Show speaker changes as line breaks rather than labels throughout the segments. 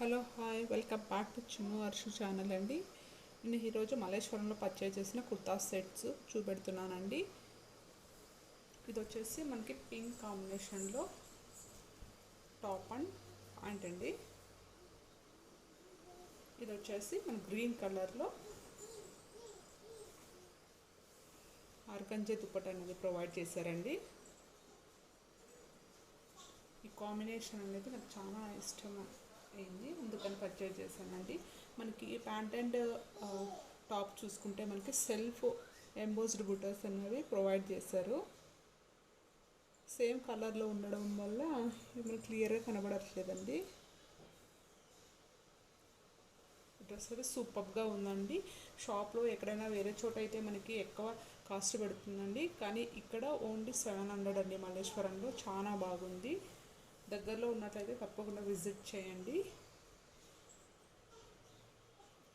Hello hi welcome back to Chinnu Arshu channel అండి. నేను ఈరోజు మల్లేశ్వరంలో పర్చేజ్ చేసిన కుర్తా సెట్స్ చూపెడుతున్నానండి. ఇది వచ్చేసి మనకి పింక్ కాంబినేషన్లో టాప్ అండ్ ప్యాంట్ అండి. ఇది వచ్చేసి మన గ్రీన్ కలర్లో ఆర్గంజా దుపట్టా అనేది ప్రొవైడ్ చేశారండి. ఈ కాంబినేషన్ అనేది నాకు చాలా ఇష్టం అయింది, అందుకని పర్చేజ్ చేశానండి. మనకి ప్యాంట్ అండ్ టాప్ చూసుకుంటే మనకి సెల్ఫ్ ఎంబోస్డ్ బుటర్స్ అనేవి ప్రొవైడ్ చేశారు. సేమ్ కలర్లో ఉండడం వల్ల మనకి క్లియర్గా కనబడట్లేదండి. డ్రెస్ అయితే సూపర్గా ఉందండి. షాప్లో ఎక్కడైనా వేరే చోట అయితే మనకి ఎక్కువ కాస్ట్ పెడుతుందండి, కానీ ఇక్కడ ఓన్లీ 700 అండి. మల్లేశ్వరంలో చాలా బాగుంది. దగ్గరలో ఉన్నట్లయితే తప్పకుండా విజిట్ చేయండి.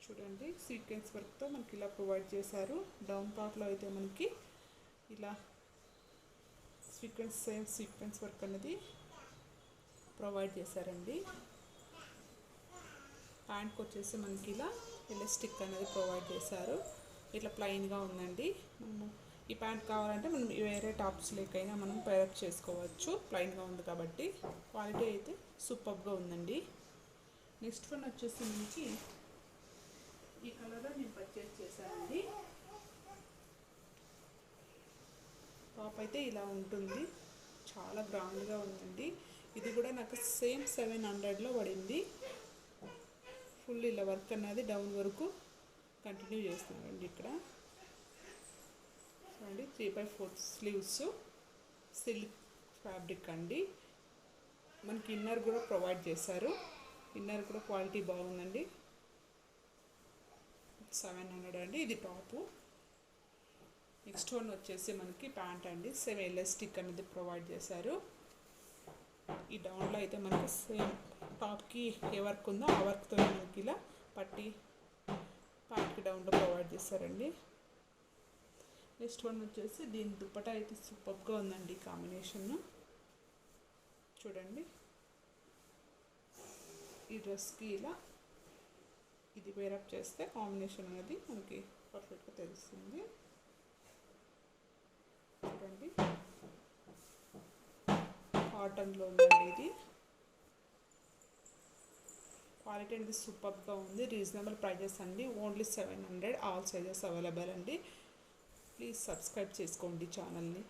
చూడండి, సీక్వెన్స్ వర్క్తో మనకి ఇలా ప్రొవైడ్ చేశారు. డౌన్ పార్ట్లో అయితే మనకి ఇలా సేమ్ సీక్వెన్స్ వర్క్ అనేది ప్రొవైడ్ చేశారండి. ప్యాంట్కి వచ్చేసి మనకి ఇలా ఎలాస్టిక్ అనేది ప్రొవైడ్ చేశారు. ఇట్లా ప్లెయిన్గా ఉందండి. మనము ఈ ప్యాంట్ కావాలంటే మనం వేరే టాప్స్ లేకైనా మనం పేరప్ చేసుకోవచ్చు. ప్లెయిన్గా ఉంది కాబట్టి క్వాలిటీ అయితే సూపర్గా ఉందండి. నెక్స్ట్ వన్ వచ్చేసి మనకి ఈ కలర్లో నేను పర్చేజ్ చేశానండి. టాప్ అయితే ఇలా ఉంటుంది, చాలా గ్రాండ్గా ఉందండి. ఇది కూడా నాకు సేమ్ 700లో పడింది. ఫుల్ ఇలా వర్క్ అనేది డౌన్ వరకు కంటిన్యూ చేస్తున్నానండి. ఇక్కడ చూడండి, 3/4 స్లీవ్స్, సిల్క్ ఫ్యాబ్రిక్ అండి. మనకి ఇన్నర్ కూడా ప్రొవైడ్ చేశారు. ఇన్నర్ కూడా క్వాలిటీ బాగుందండి. 700 అండి. ఇది టాపు. నెక్స్ట్ వన్ వచ్చేసి మనకి ప్యాంట్ అండి. సేమ్ ఎలాస్టిక్ అనేది ప్రొవైడ్ చేశారు. ఈ డౌన్లో అయితే మనకి సేమ్ టాప్కి ఏ వర్క్ ఉందో ఆ వర్క్తో మనకి ఇలా పట్టి ప్యాంట్కి డౌన్లో ప్రొవైడ్ చేశారండి. నెక్స్ట్ వన్ వచ్చేసి దీని దుపట్టా అయితే సూపర్గా ఉందండి. కాంబినేషన్ చూడండి, ఈ డ్రెస్కి ఇలా ఇది వేరప్ చేస్తే కాంబినేషన్ అనేది మనకి పర్ఫెక్ట్గా తెలుస్తుంది. చూడండి, కాటన్లో ఉందండి. ఇది క్వాలిటీ అనేది సూపర్గా ఉంది. రీజనబుల్ ప్రైజెస్ అండి. ఓన్లీ 700. ఆల్ సైజెస్ అవైలబుల్ అండి. ప్లీజ్ సబ్స్క్రైబ్ చేసుకోండి ఛానల్ని.